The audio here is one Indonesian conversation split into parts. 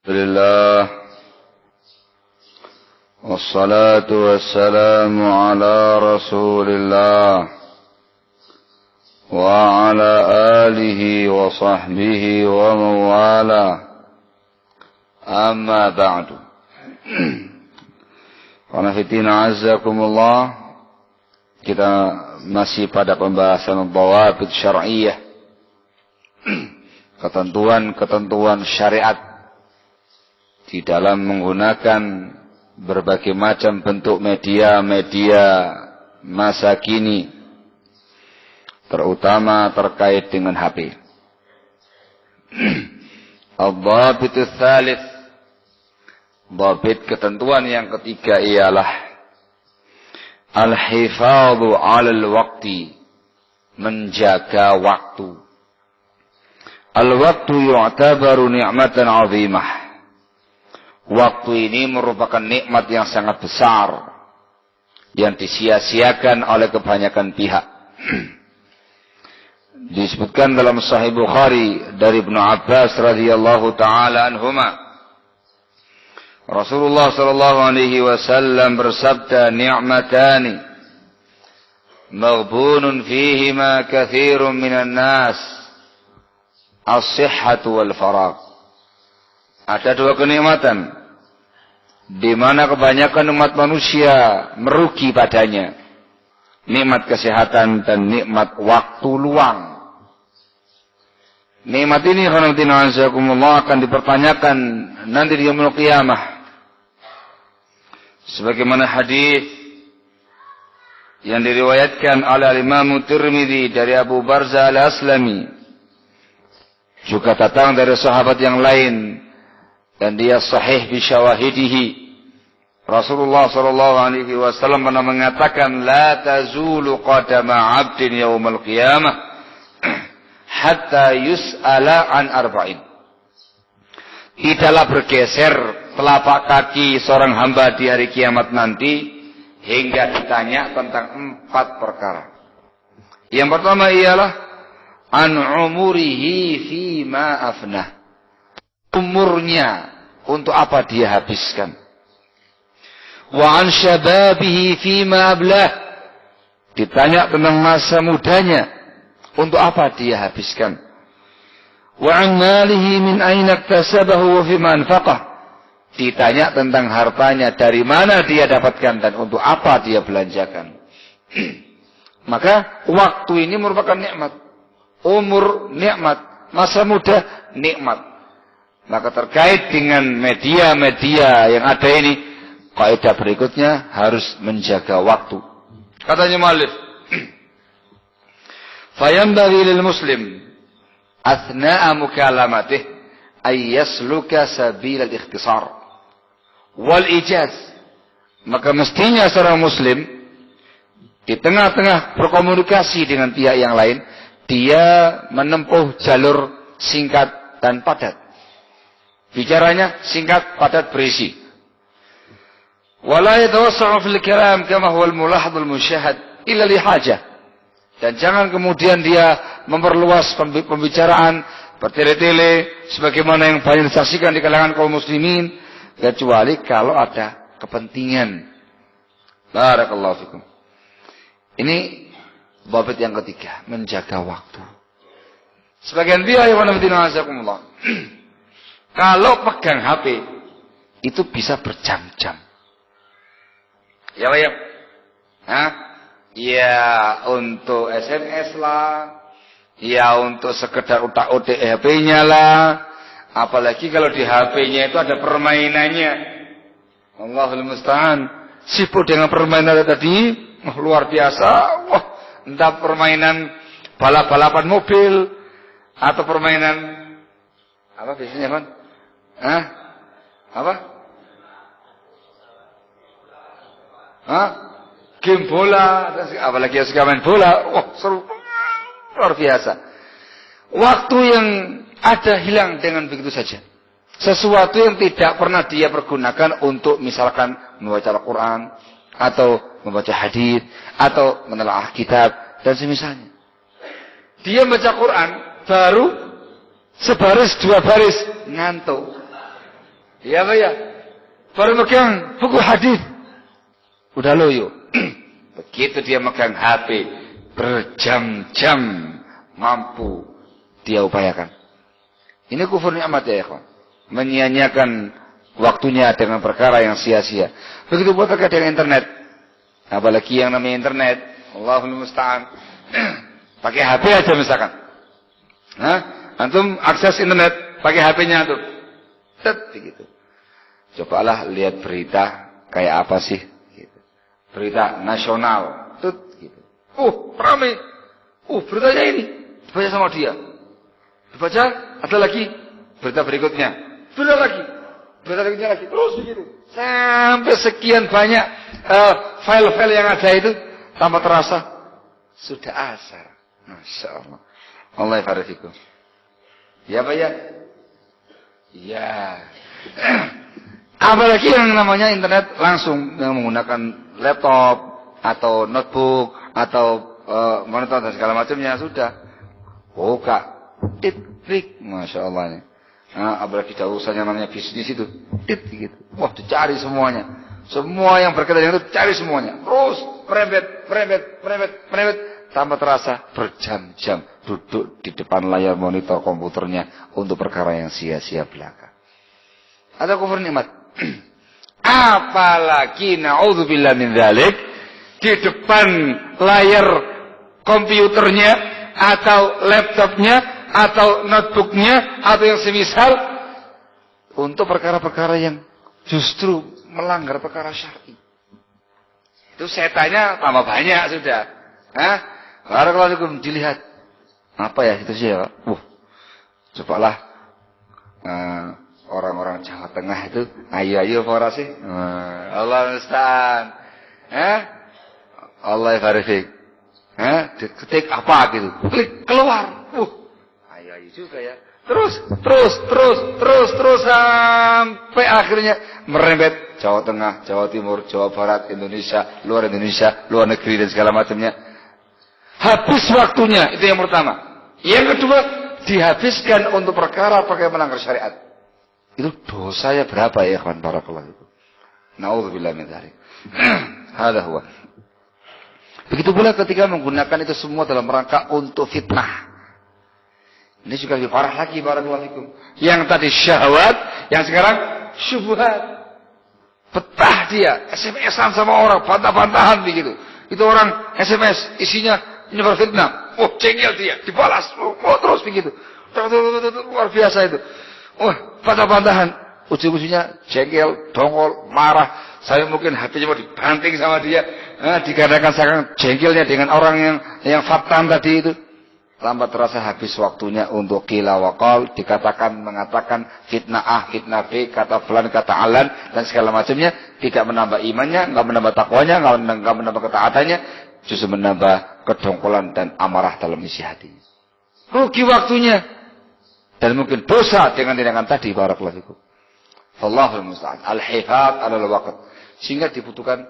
Alhamdulillah wassalatu wassalamu ala rasulillah wa ala alihi wa sahbihi wa mawala amma ba'du. Qanafitina azzakumullah, kita masih pada pembahasan dhawabit syar'iyyah, ketentuan-ketentuan syariat di dalam menggunakan berbagai macam bentuk media masa kini, terutama terkait dengan HP. Al-Dhabitus Tsalits, dhabit ketentuan yang ketiga ialah al-hifadhu 'alal waqti, menjaga waktu. Al-waqtu yu'tabaru ni'matan 'azimah. Waktu ini merupakan nikmat yang sangat besar yang disia-siakan oleh kebanyakan pihak. Disebutkan dalam Sahih Bukhari dari Ibnu Abbas radhiyallahu taala anhuma, Rasulullah sallallahu alaihi wasallam bersabda, "Ni'matani maghbunun fihima katsirun minan nas, as-sihhatu wal faragh." Ada dua kenikmatan di mana kebanyakan umat manusia merugi padanya. Nikmat kesehatan dan nikmat waktu luang. Nikmat ini akan dipertanyakan nanti di yaumul qiyamah. Sebagaimana hadis yang diriwayatkan oleh Imam Tirmidzi dari Abu Barzah Al-Aslami, juga datang dari sahabat yang lain, dan dia sahih bi syawahidihi. Rasulullah sallallahu alaihi wasallam pernah mengatakan, la tazulu qadama 'abdin yaumal qiyamah hatta yus'ala an arba'in. Tidaklah bergeser telapak kaki seorang hamba di hari kiamat nanti hingga ditanya tentang 4 perkara. Yang pertama ialah an umurihi fima afnah. Umurnya untuk apa dia habiskan. Wa an syababihi fima ablah. Ditanya tentang masa mudanya, untuk apa dia habiskan. Wa an malihi min aina iktasabahu wa fima anfaqah. Ditanya tentang hartanya, dari mana dia dapatkan dan untuk apa dia belanjakan. Maka waktu ini merupakan nikmat. Umur nikmat, masa muda nikmat. Maka terkait dengan media-media yang ada ini, kaidah berikutnya harus menjaga waktu. Katanya muallif, fayambaghi lil muslim athna'a mukalamatih ay yasluka sabil al-ikhtisar wal ijaz. Maka mestinya seorang muslim di tengah-tengah berkomunikasi dengan pihak yang lain, dia menempuh jalur singkat dan padat. Bicaranya singkat, padat, berisi. Wala yatawassa'u fil kalam kama huwa al-mulahadh al-musyahad illa li hajah. Dan jangan kemudian dia memperluas pembicaraan bertele-tele sebagaimana yang banyak disaksikan di kalangan kaum muslimin, kecuali kalau ada kepentingan. Barakallahu fikum. Ini dhabit yang ketiga, menjaga waktu. Sebagian pihak yang azakumullah, kalau pegang HP itu bisa berjam-jam. Ya, Pak ya? Hah? Ya untuk SMS lah, ya untuk sekedar utak-utik HP-nya lah. Apalagi kalau di HP-nya itu ada permainannya. Allahul musta'an. Sibuk dengan permainan tadi, luar biasa. Wah, entah permainan balap-balapan mobil atau permainan apa biasanya, Pak? Hah? Apa? Hah? Game bola, apalagi yang suka main bola. Wah, seru. Luar biasa. Waktu yang ada hilang dengan begitu saja. Sesuatu yang tidak pernah dia pergunakan untuk misalkan membaca Al-Quran, atau membaca hadis, atau menelaah kitab, dan semisalnya. Dia baca Quran, baru sebaris 2 baris, ngantuk. Iya Pak ya. Baru megang buku hadis. Udah loyo. Begitu dia megang HP berjam-jam mampu dia upayakan. Ini kufur nikmat ya ikhwan. Menyia-nyiakan waktunya dengan perkara yang sia-sia. Begitu pula terkait dengan internet. Apalagi yang namanya internet, Allahul musta'an. Pakai HP aja misalkan. Antum akses internet pakai HP-nya antum. Begitu. Cobalah lihat berita kayak apa sih gitu. Berita nasional. Gitu. Ramai. Beritanya ini dibaca sama dia. Dibaca, ada lagi berita berikutnya. Berita lagi. Berita berikutnya lagi. Terus begitu. Sampai sekian banyak file-file yang ada itu tanpa terasa sudah asar. Masya Allah. Allah yafarifikum. Ya Pak ya? Iya. Apalagi yang namanya internet langsung yang menggunakan laptop atau notebook atau monitor dan segala macamnya sudah. Buka. Klik. Masya Allah ini. Apalagi urusannya namanya bisnis itu. Gitu. Wah dicari semuanya. Semua yang berkaitan dengan itu cari semuanya. Terus merembet. Tanpa terasa berjam-jam duduk di depan layar monitor komputernya untuk perkara yang sia-sia belaka. Ada kufur nikmat. Apalagi na'udzubillah min dzalik di depan layar komputernya atau laptopnya atau notebooknya atau yang semisal untuk perkara-perkara yang justru melanggar perkara syar'i. Itu setannya tambah banyak sudah. Barakallahu dilihat. Apa ya itu sih ya? Cobalah orang-orang Jawa Tengah itu ayo para sih. Allah musta'an. Allah verifik. Ketik apa gitu. Klik keluar. Ayo juga ya. Terus sampai akhirnya merembet Jawa Tengah, Jawa Timur, Jawa Barat, Indonesia, luar negeri dan segala macamnya. Habis waktunya, itu yang pertama. Yang kedua, dihabiskan untuk perkara melanggar syariat. Itu dosanya berapa ya ikhwan barakallahu. Na'udzubillah min dzalik. Hadza huwa. Begitu pula ketika menggunakan itu semua dalam rangka untuk fitnah. Ini juga lebih parah lagi barakallahu fikum. Yang tadi syahwat, yang sekarang syubhat. Betah dia SMS-an sama orang, bantah-bantahan begitu. Itu orang SMS isinya nyebar fitnah. Cengkel dia, dibalas. Terus begitu. Luar biasa itu. Bantah-bantahan. Ujung-ujungnya jengkel, dongkol, marah. Saya mungkin HP-nya mau dibanting sama dia. Dikarenakan saking jengkelnya dengan orang yang fatan tadi itu. Lambat terasa habis waktunya untuk qila wa qal, mengatakan fitnah A, fitnah B, kata fulan, kata alan dan segala macamnya, tidak menambah imannya, enggak menambah takwanya, enggak menambah ketaatannya, justru menambah kedongkolan dan amarah dalam isi hatinya. Rugi waktunya dan mungkin dosa dengan tindakan tadi barakallahu fikum. Wallahul musta'an. Al-hifadz 'alal waqt. Sehingga dibutuhkan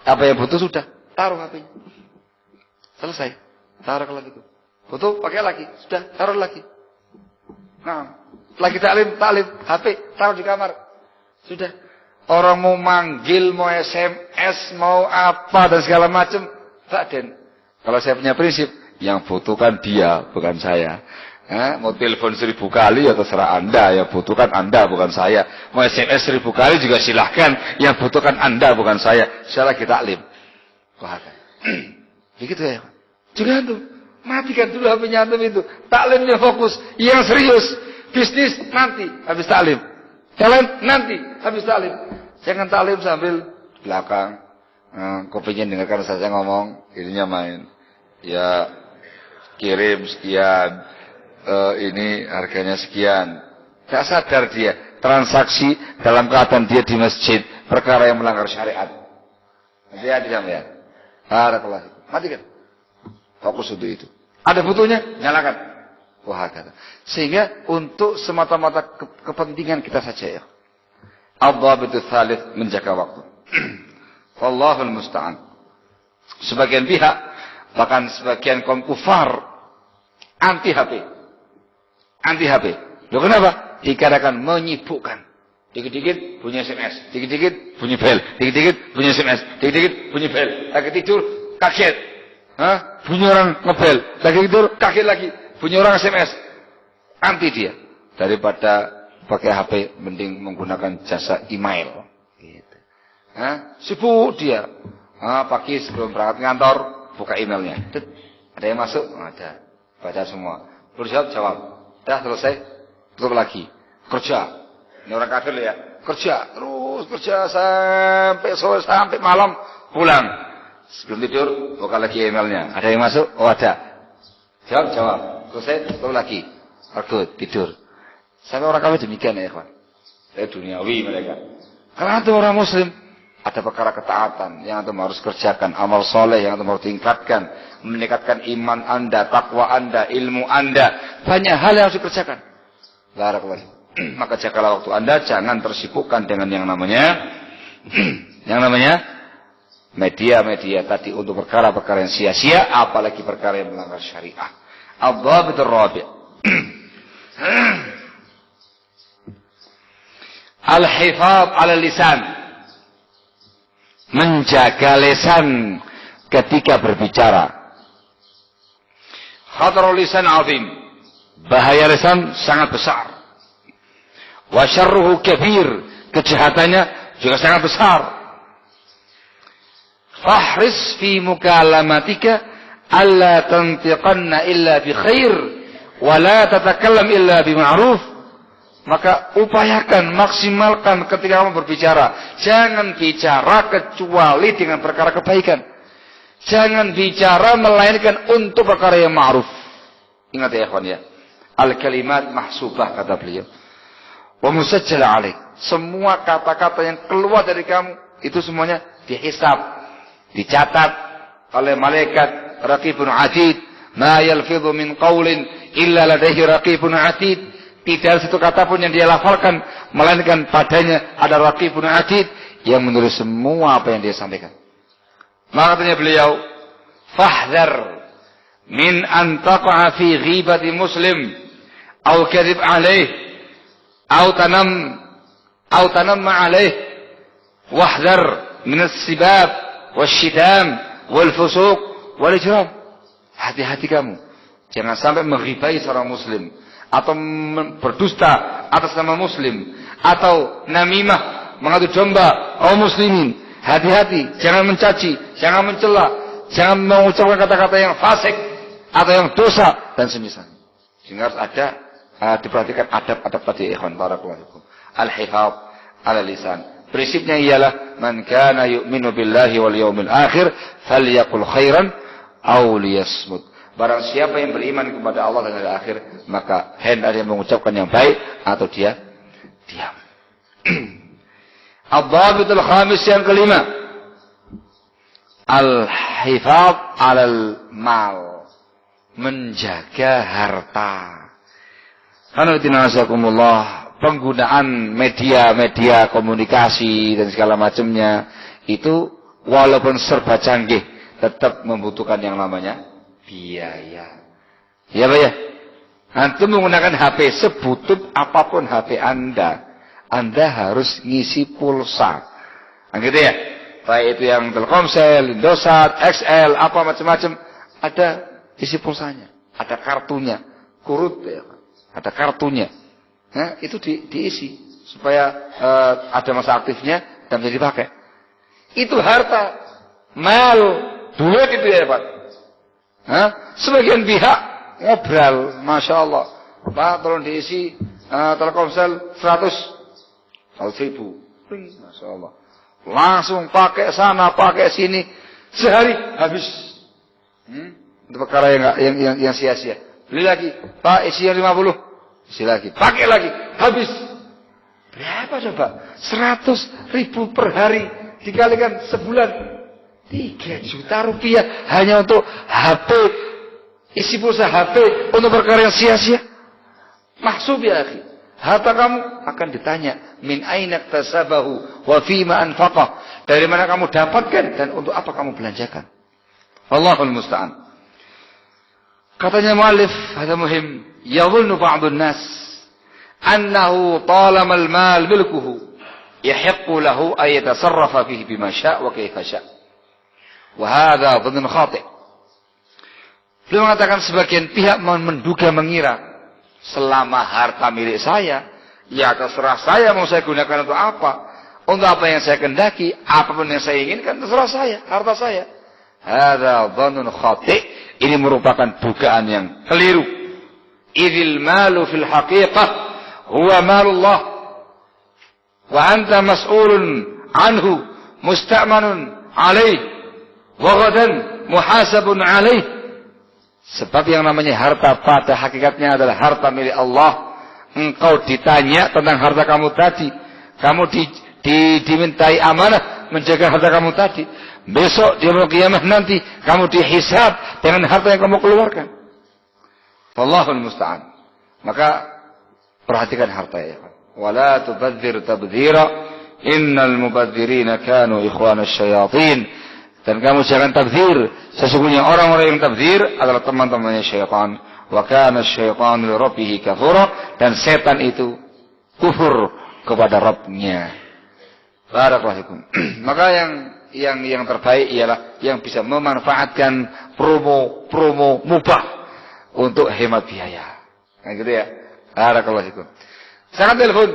apa yang butuh sudah, taruh HP-nya. Selesai. Barakallahu fikum. Butuh pakai lagi, sudah taruh lagi. Lagi taklim, HP taruh di kamar. Sudah. Orang mau manggil, mau SMS, mau apa dan segala macam, Pak. Kalau saya punya prinsip, yang butuhkan dia, bukan saya. Mau telepon 1000 kali ya terserah Anda, yang butuhkan Anda, bukan saya. Mau SMS 1000 kali juga silahkan, yang butuhkan Anda, bukan saya. Saya lagi taklim. Begitu ya. Juga antum, matikan dulu HP-nya antum itu. Taklimnya fokus, yang serius. Bisnis nanti habis taklim. Jalan nanti habis taklim. Jangan taklim sambil belakang. Kopinya dengarkan saya ngomong, ininya main. Ya kirim sekian. Ini harganya sekian. Gak sadar dia transaksi dalam keadaan dia di masjid, perkara yang melanggar syariat. Hati-hati sama ya. Barakallahu fikum. Matikan. Fokus untuk itu. Ada butuhnya, nyalakan. Wah kata. Sehingga untuk semata-mata kepentingan kita saja ya. Ad-dhabitu tsalits menjaga waktu. Wallahul musta'an. Sebagian pihak, bahkan sebagian kaum kufar anti HP. Loh kenapa? Dikarenakan menyibukkan. Dikit-dikit bunyi SMS, dikit-dikit bunyi bel, dikit-dikit bunyi SMS, dikit-dikit bunyi bel. Lagi tidur kaget, bunyi orang ngebel. Lagi tidur kaget lagi, bunyi orang SMS. Anti dia. Daripada pakai HP, mending menggunakan jasa email. Gitu. Sibuk dia. Pagi sebelum berangkat kantor, buka emailnya. Ada yang masuk? Ada. Baca semua. Berusaha jawab. Dah selesai, tutup lagi. Kerja. Ini orang kafir ya. Kerja, terus kerja sampai sore, sampai malam, pulang. Sebelum tidur, buka lagi emailnya. Ada yang masuk? Oh ada. Jawab. Selesai, tutup lagi. Argut, tidur. Sampai orang kafir demikian ya ikhwan. Duniawi mereka. Karena itu orang muslim. Ada perkara ketaatan yang antum harus kerjakan. Amal soleh yang antum harus tingkatkan. Meningkatkan iman anda, takwa anda, ilmu anda. Banyak hal yang harus dikerjakan. Barakallahu. Maka jagalah waktu anda, jangan tersibukkan dengan yang namanya media-media tadi untuk perkara-perkara yang sia-sia, apalagi perkara yang melanggar syariah. Ad-dhabitur rabi'. Al-hifadz 'ala lisan. Menjaga lisan ketika berbicara. Khatarul lisan 'azim. Bahaya lisan sangat besar. Wa syarruhu kabir, kejahatannya juga sangat besar. Fahris fi mukalamatika alla tantiqanna illa bi khair wa la tatakallam illa bi ma'ruf. Maka upayakan, maksimalkan ketika kamu berbicara. Jangan bicara kecuali dengan perkara kebaikan. Jangan bicara melainkan untuk perkara yang ma'ruf. Ingat ya ikhwan ya. Al-kalimat mahsubah kata beliau. Wa musajjal alaik. Semua kata-kata yang keluar dari kamu itu semuanya dihisab, dicatat oleh malaikat raqibun atid. Ma yalfidhu min qaulin illa ladaihi raqibun atid. Tidak ada satu kata pun yang dia lafalkan melainkan padanya ada raqibun atid yang menulis semua apa yang dia sampaikan. Maka katanya beliau, fahdhar min an taqa'a fi ghibati muslim aw kadhib alaih أو تنم عليه واحذر من السباب والشتام والفسوق والإجرام. Hati-hati kamu, jangan sampai menghibai seorang muslim atau berdusta atas nama muslim atau namimah, mengadu domba kaum muslimin. Hati-hati, jangan mencaci, jangan mencela, jangan mengucapkan kata-kata yang fasik atau yang dosa dan semisal. Sehingga harus ada diperhatikan adab-adab tadi ikhwan barakallahu fikum. Al-hifadz 'ala lisan. Prinsipnya ialah man kana yu'minu billahi wal yawmil akhir falyaqul khairan aw liyasmut. Barang siapa yang beriman kepada Allah dan hari akhir, maka hendaknya mengucapkan yang baik atau dia diam. Ad-dhabitul khamis yang kelima. Al-hifadz 'alal mal. Menjaga harta. Qanatinasakumullah, penggunaan media-media komunikasi dan segala macamnya itu walaupun serba canggih tetap membutuhkan yang namanya biaya. Ya Pak ya? Antum menggunakan HP sebutut apapun HP Anda harus ngisi pulsa. Gitu ya? Baik itu yang Telkomsel, Indosat, XL, apa macam-macam, ada isi pulsanya, ada kartunya, kurut ya Pak. Ada kartunya, itu diisi supaya ada masa aktifnya dan bisa dipakai. Itu harta, mal, duit itu ya Pak. Sebagian pihak ngobrol, masya Allah, Pak tolong diisi Telkomsel 100.000, masya Allah, langsung pakai sana, pakai sini, sehari habis. Itu perkara yang sia-sia. Beli lagi, Pak isi yang 50, isi lagi, pakai lagi, habis. Berapa coba? 100.000 per hari dikalikan sebulan, 3 juta rupiah hanya untuk HP, isi pulsa HP untuk perkara yang sia-sia. Mahsub ya akhi. Harta kamu akan ditanya, min aina iktasabahu wa fima anfaqah. Dari mana kamu dapatkan dan untuk apa kamu belanjakan? Allahul musta'an. Katanya muallif, hada muhim, yadhunnu ba'dun nas annahu talama al-mal milkuhu yahiqqu lahu ay yatasarrafa fihi bima syaa' wa kayfa syaa'. Wa hadha dhanun khati'. Beliau mengatakan sebagian pihak menduga mengira selama harta milik saya, ya terserah saya mau saya gunakan untuk apa. Untuk apa yang saya kendaki, apapun yang saya inginkan terserah saya, harta saya. Hadza dhanun khati'. Ini merupakan dugaan yang keliru. Idzil malu fil haqiqah huwa malullah. Wa anta mas'ulun anhu musta'manun alaih wa ghadan muhasabun alaih. Sebab yang namanya harta pada hakikatnya adalah harta milik Allah. Engkau ditanya tentang harta kamu tadi. Kamu dimintai amanah menjaga harta kamu tadi. Besok di yaumul qiyamah nanti kamu dihisab dengan harta yang kamu keluarkan. Wallahul musta'an. Maka perhatikan harta ya. Wala tubadzir tabdzira innal mubadzirina kanu ikhwanasy syayatin. Dan kamu jangan tabdzir. Sesungguhnya orang-orang yang tabdzir adalah teman-temannya syaitan. Wa kana asy-syaitanu li rabbih kafura. Dan setan itu kufur kepada Rabbnya. Barakallahu fikum. Maka yang terbaik ialah yang bisa memanfaatkan promo mubah untuk hemat biaya. Nah gitu ya. Barakallahu fikum. Sekarang telepon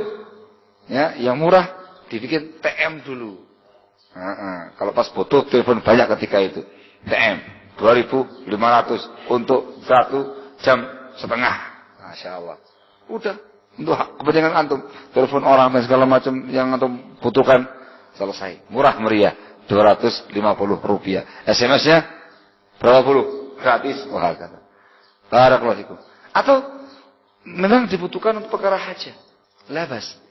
ya, yang murah dibikin TM dulu. Kalau pas butuh telepon banyak ketika itu. TM 2.500 untuk 1,5 jam. Masya Allah. Udah. Untuk kepentingan antum. Telepon orang dan segala macam yang antum butuhkan. Selesai. Murah meriah. 250 rupiah. SMS-nya berapa puluh? Gratis. Wah, kata. Barakallahu fikum. Atau memang dibutuhkan untuk perkara hajat. Labas.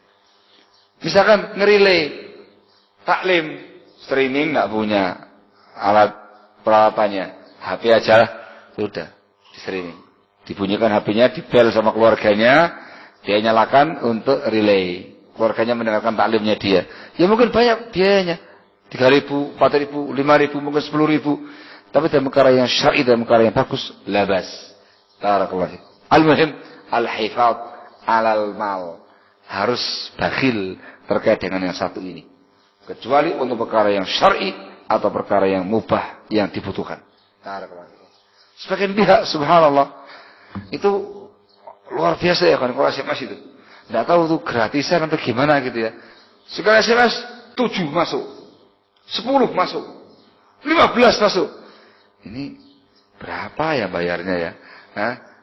Misalkan ngerilai taklim, streaming nggak punya alat peralatannya, HP aja sudah di streaming. Dibunyikan HP-nya, dibel sama keluarganya, dia nyalakan untuk relay. Keluarganya mendengarkan taklimnya dia. Ya mungkin banyak biayanya, 3.000, 4.000, 5.000, mungkin 10.000. Tapi dalam perkara yang syar'i, dalam perkara yang bagus, labas. Barakallahu fikum. Al-muhim al-hifadz 'alal mal. Harus bakhil terkait dengan yang satu ini. Kecuali untuk perkara yang syar'i atau perkara yang mubah yang dibutuhkan. Sebagian pihak, subhanallah, itu luar biasa ya kalau SMS itu. Tidak tahu itu gratisan atau gimana gitu ya. Sekali SMS 7 masuk, 10 masuk, 15 masuk. Ini berapa ya bayarnya ya?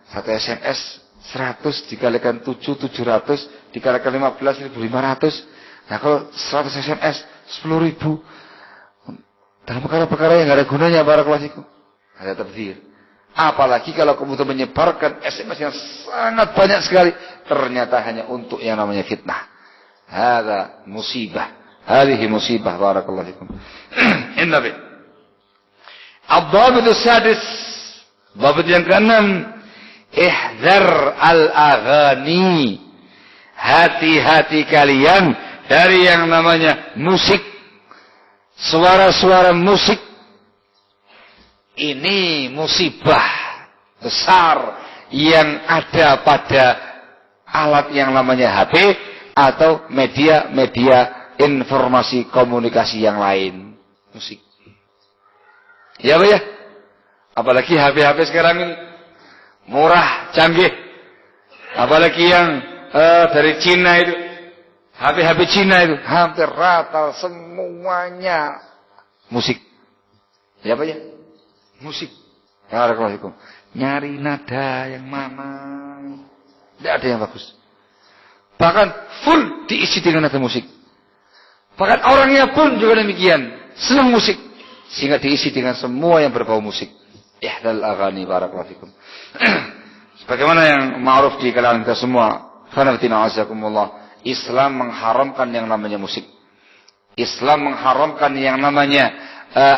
Satu SMS 100 dikalikan 7, 700 dikalikan 15, 1.500. Nah kalau 100 SMS 10.000 dalam perkara-perkara yang tidak ada gunanya, barakallahu fikum, ada tabdzir. Apalagi kalau kemudian menyebarkan SMS yang sangat banyak sekali, ternyata hanya untuk yang namanya fitnah. Hada musibah, hadhihi musibah, barakallahu fikum. Inna bi. Ad-dhabit as-sadis, dhabit yang ke-6, ihdzar al-aghani. Hati-hati kalian dari yang namanya musik. Suara-suara musik. Ini musibah besar yang ada pada alat yang namanya HP atau media-media informasi komunikasi yang lain. Musik. Ya Pak ya? Apalagi HP-HP sekarang ini murah, canggih. Apalagi yang dari Cina itu, HP-HP Cina itu hampir rata semuanya musik. Ya Pak ya? Musik. Barakallahu. Nyari nada yang mana? Tidak ada yang bagus. Bahkan full diisi dengan nada musik. Bahkan orangnya pun juga demikian, senang musik, sehingga diisi dengan semua yang berbau musik. Ihdal aghani, barakallahu fikum. Sebagaimana yang ma'ruf di kalangan kita semua, khanafatina azakumullah, Islam mengharamkan yang namanya musik. Islam mengharamkan yang namanya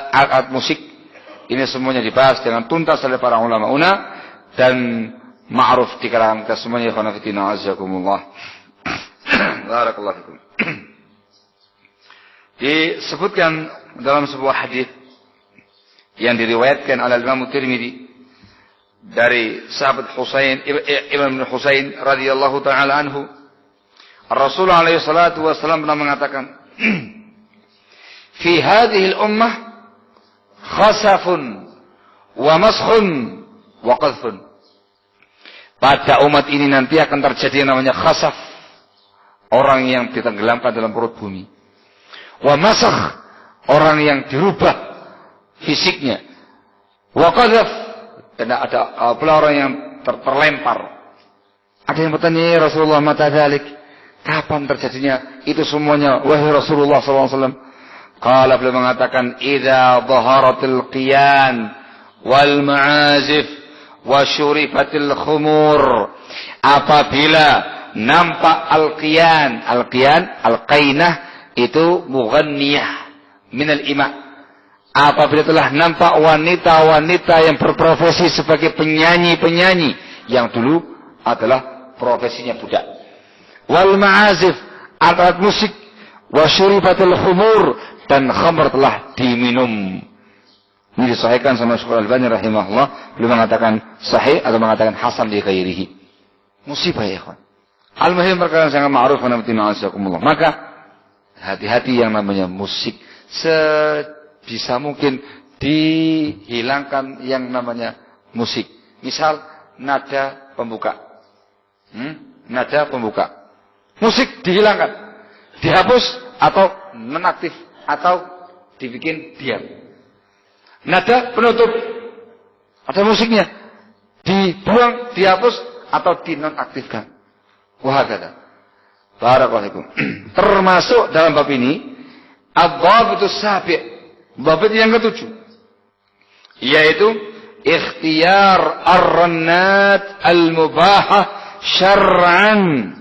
alat musik. Ini semuanya dibahas dengan tuntas oleh para ulama dan ma'ruf di kalangan kita semuanya, khanafatina azakumullah. Barakallahu fikum. Disebutkan dalam sebuah hadis yang diriwayatkan oleh Imam Tirmidzi dari sahabat Husain Ibn Husain radhiyallahu taala anhu, Rasulullah alaihi salatu wasallam pernah mengatakan, "Fi hadhihi al-ummah khasafun wa maskhun wa qadhfun." Pada umat ini nanti akan terjadi yang namanya khasaf, orang yang ditenggelamkan dalam perut bumi. Wa masakh, orang yang dirubah fisiknya. Wa qadhaf, dan ada pula orang yang terlempar. Ada yang bertanya, "Ya Rasulullah, mata dzalik?" Kapan terjadinya itu semuanya, wahai Rasulullah SAW? Qala, beliau mengatakan, "Idza dhaharatil qiyan wal ma'azif wa syurifatil khumur." Apabila nampak al-qiyan, al-qainah itu mughanniyah minal ima. Apabila telah nampak wanita-wanita yang berprofesi sebagai penyanyi-penyanyi yang dulu adalah profesinya budak. Wal ma'azif, alat musik, wa syurifatil khumur, dan khamr telah diminum. Ini disahihkan sama Syekh Al-Albani rahimahullah. Beliau mengatakan sahih atau mengatakan hasan li ghairihi. Musibah ya ikhwan. Al-muhim perkara yang sangat ma'ruf wa na'asakumullah. Maka hati-hati yang namanya musik. Sebisa mungkin dihilangkan yang namanya musik. Misal nada pembuka. Nada pembuka. Musik dihilangkan, dihapus atau nonaktif atau dibikin diam. Nada penutup, ada musiknya, dibuang, dihapus atau dinonaktifkan. Wahakata. Barakallahu. Termasuk dalam bab ini ad-dhabitus sabi', bab yang ke-7, yaitu ikhtiyar ar-rannat al-mubahah syar'an.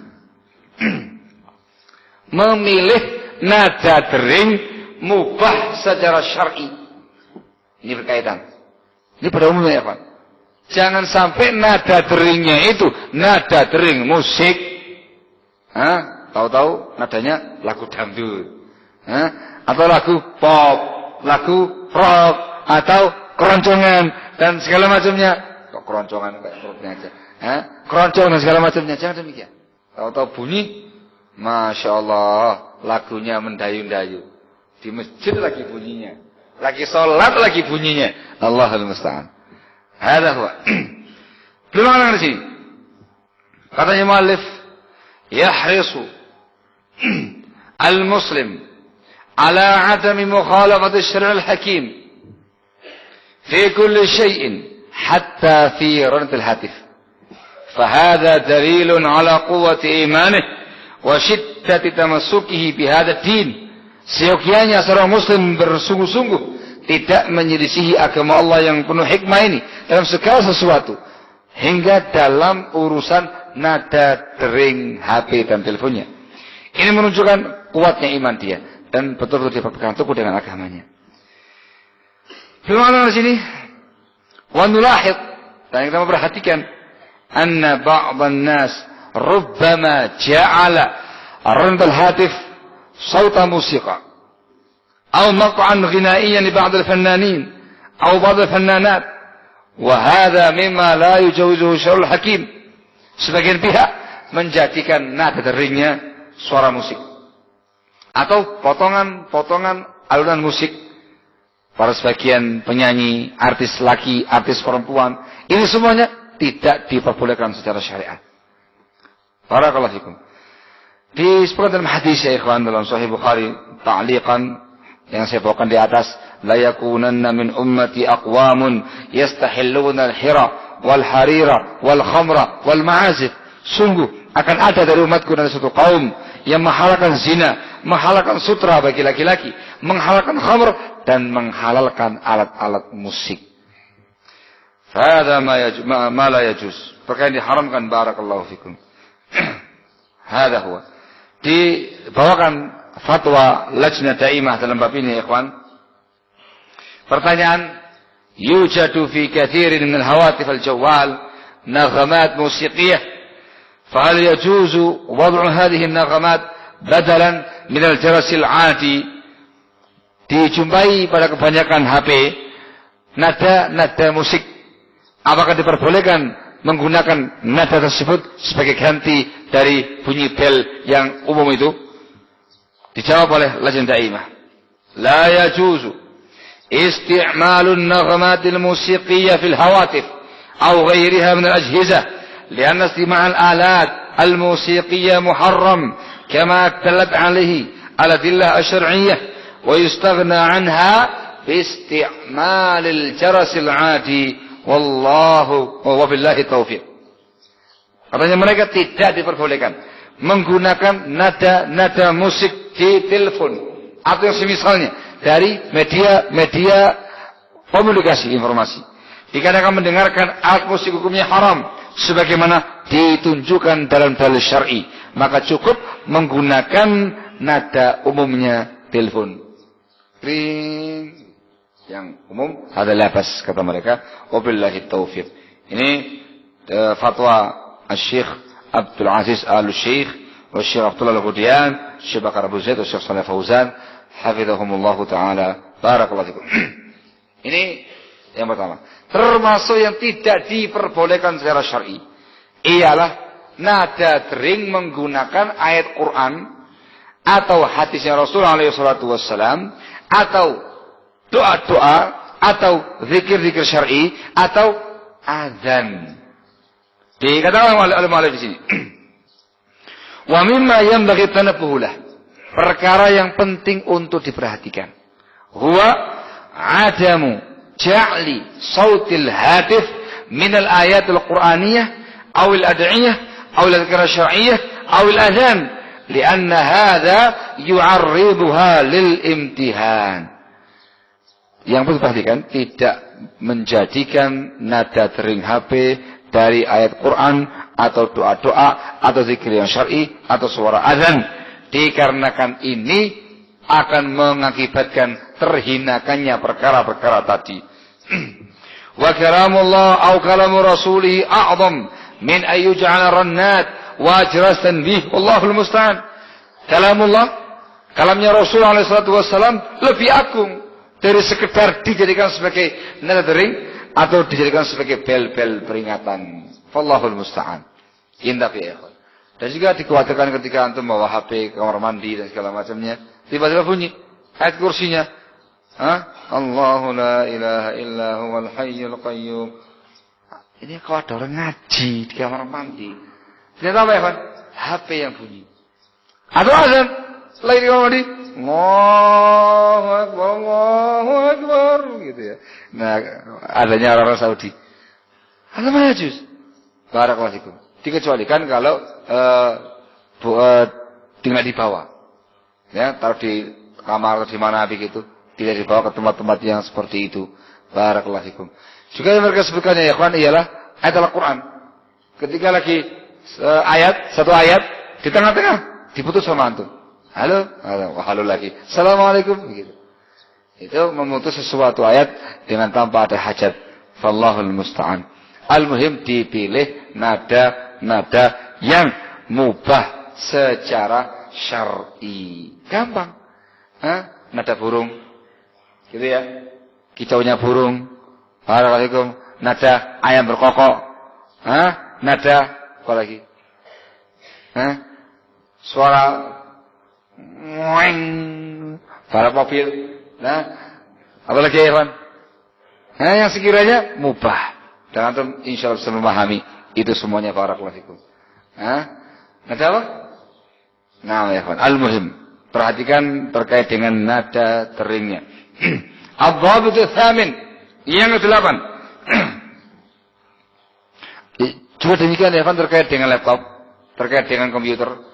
Memilih nada dering mubah secara syar'i. Ini berkaitan. Ini pada umumnya ya Pak. Jangan sampai nada deringnya itu nada dering musik. Tahu-tahu nadanya lagu dangdut. Atau lagu pop, lagu rock, atau keroncongan dan segala macamnya. Kok keroncongan kayak perutnya aja. Keroncong dan segala macamnya. Jangan demikian. Tahu-tahu bunyi, Masya Allah, lagunya mendayu-dayu. Di masjid lagi bunyinya. Lagi sholat lagi bunyinya. Allahul musta'an. Hadha huwa. Belum ada di sini. Katanya muallif, yahrisu al-muslim ala adami mukhalafati syari' al-hakim fi kulli syai'in hatta fi rantil hatif. فهذا دليل على قوة إيمانه وشدة تمسكه بهذا الدين. Seyogianya seorang muslim bersungguh-sungguh tidak menyelisihi agama Allah yang penuh hikmah ini dalam segala sesuatu, hingga dalam urusan nada dering HP dan teleponnya. Ini menunjukkan kuatnya iman dia dan betul-betul dia berpegang teguh dengan agamanya. Belum ada di sini. Wa nulahid, dan kita memperhatikan أن بعض الناس ربما جعل رند الهاتف صوت موسيقى أو مقطعا غنائيا لبعض الفنانين أو بعض الفنانات وهذا مما لا يجوزه الشرع الحكيم. Sebagian pihak menjadikan nada deringnya suara musik atau potongan-potongan alunan musik. Para sebagian penyanyi, artis laki, artis perempuan, ini semuanya tidak diperbolehkan secara syariat. Barakallahu fikum. Disebutkan dalam hadis ya ikhwan dalam Sahih Bukhari ta'liqan yang saya bawakan di atas, la yakunanna min ummati aqwamun yastahilluna al-hira wal harira wal khamra wal ma'azif. Sungguh akan ada dari umatku nanti suatu kaum yang menghalalkan zina, menghalalkan sutra bagi laki-laki, menghalalkan khamr dan menghalalkan alat-alat musik. Fahada ma la yajuz. Perkara yang diharamkan, barakallahu fikum. Hada huwa. Dibawakan fatwa Lajnah Daimah dalam bab ini, ikhwan. Pertanyaan, yujadu fi kathirin min al-hawatif al-jawwal naghamat musiqiyah. Fahal yajuzu wad'u hadhihi an-naghamat badalan min al-jaras al-'adi? Dijumpai pada kebanyakan HP nada musik. Apakah diperbolehkan menggunakan nada tersebut sebagai ganti dari bunyi bel yang umum itu? Dijawab oleh Lajnah Daimah, la yajuzu isti'malun naghmatil musiqiyya fil hawatif aw ghairiha min al-ajhizah lianna istima' al-alat al-musiqiyya muharram kama dallat alayhi al-adillah asy-syar'iyyah wa yustaghna 'anha bi isti'mal al-jaras al-'adi wallahu wa billahi taufiq. Katanya mereka tidak diperbolehkan menggunakan nada musik di telepon atau yang semisalnya dari media komunikasi informasi. Dikarenakan mendengarkan alat musik hukumnya haram sebagaimana ditunjukkan dalam dalil syar'i, maka cukup menggunakan nada umumnya telepon. Ring yang umum ada labas kata mereka. Wabillahi taufiq. Ini fatwa Syekh Abdul Aziz Al-Syekh wa Syekh Abdullah Al-Hudian, Syekh Bakar Abu Zaid, Syekh Shalih Fauzan, hafizahumullah taala. Barakallahu fikum. Ini yang pertama. Termasuk yang tidak diperbolehkan secara syar'i ialah nada dering menggunakan ayat Quran atau hadisnya Rasulullah SAW atau doa-doa atau zikir-zikir syar'i atau azan. Dikatakan oleh ulama di sini. Wa mimma yanbaghi tanabbuhu lah. Perkara yang penting untuk diperhatikan. Huwa adamu ja'li sautil hatif min al-ayatil qur'aniyah aw al-ad'iyah aw al-adhkar syar'iyyah aw al-adhan lianna hadha yu'arriduha lil imtihan. Yang perlu diperhatikan, tidak menjadikan nada dering HP dari ayat Quran atau doa-doa atau zikir yang syar'i atau suara azan, dikarenakan ini akan mengakibatkan terhinakannya perkara-perkara tadi. Wa kalamullah au kalamu rasulih a'zam min ayyuj'ala rannat wa ajrasan bih wallahul musta'an. Kalamullah, kalamnya Rasulullah SAW lebih agung dari sekedar dijadikan sebagai nada dering atau dijadikan sebagai bel-bel peringatan. Wallahul musta'an. Indah ya ikhwan. Dan juga dikhawatirkan ketika antum bawa HP ke kamar mandi dan segala macamnya, tiba-tiba bunyi ayat kursinya. Allahu la ilaha illa huwal hayyul qayyum. Ini kalau ada orang ngaji di kamar mandi, ternyata apa ya ikhwan? HP yang bunyi. Atau azan lagi di kamar mandi, Allahu Akbar gitu ya. Nah, adanya orang-orang Saudi. Ada mana juz? Barakallahu fikum. Dikecualikan kalau tinggal di bawah. Ya, taruh di kamar atau di mana begitu, tidak dibawa ke tempat-tempat yang seperti itu. Barakallahu fikum. Juga yang mereka sebutkannya ya kawan ialah ayat Al-Qur'an. Ketika lagi satu ayat di tengah-tengah diputus sama antum. Halo lagi. Assalamualaikum begitu. Itu memutus sesuatu ayat dengan tanpa ada hajat. Wallahul musta'an. Al-muhim dipilih nada yang mubah secara syar'i. Gampang. Nada burung. Gitu ya. Kicaunya burung. Waalaikumsalam. Nada ayam berkokok. Nada apa lagi? Suara ngoeng. Balap mobil. Nah, apa lagi ya, Ikhwan? Yang sekiranya mubah. Dan antum insyaallah bisa memahami itu semuanya. Barakallahu fikum. Nada apa? Nah, ya kawan. Al-muhim, perhatikan terkait dengan nada teringnya. Ad-dhabitu tsamin, yang ke-8. Juga demikian ya kawan, terkait dengan laptop, terkait dengan komputer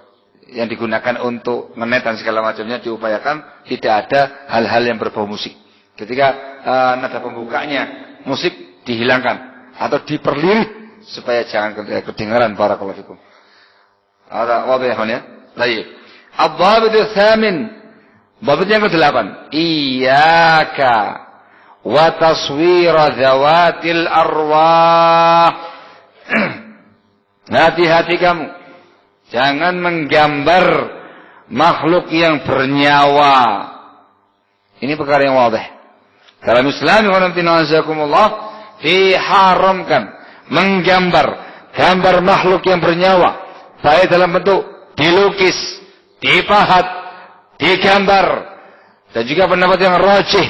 yang digunakan untuk ngenet dan segala macamnya, diupayakan tidak ada hal-hal yang berbau musik. Ketika nada pembukanya musik dihilangkan atau diperlirik supaya jangan kedengaran. Barakallahu fikum. Ada wadah ya. Baik. Ad-dhabitu tsamin. Dhabit yang ke-8. Iyyaka wa taswira dzawatil arwah. Hati-hati kamu. Jangan menggambar makhluk yang bernyawa. Ini perkara yang wadah. Dalam Islam, wa nazakumullah, diharamkan menggambar gambar makhluk yang bernyawa, baik dalam bentuk dilukis, dipahat, digambar, dan juga pendapat yang rajih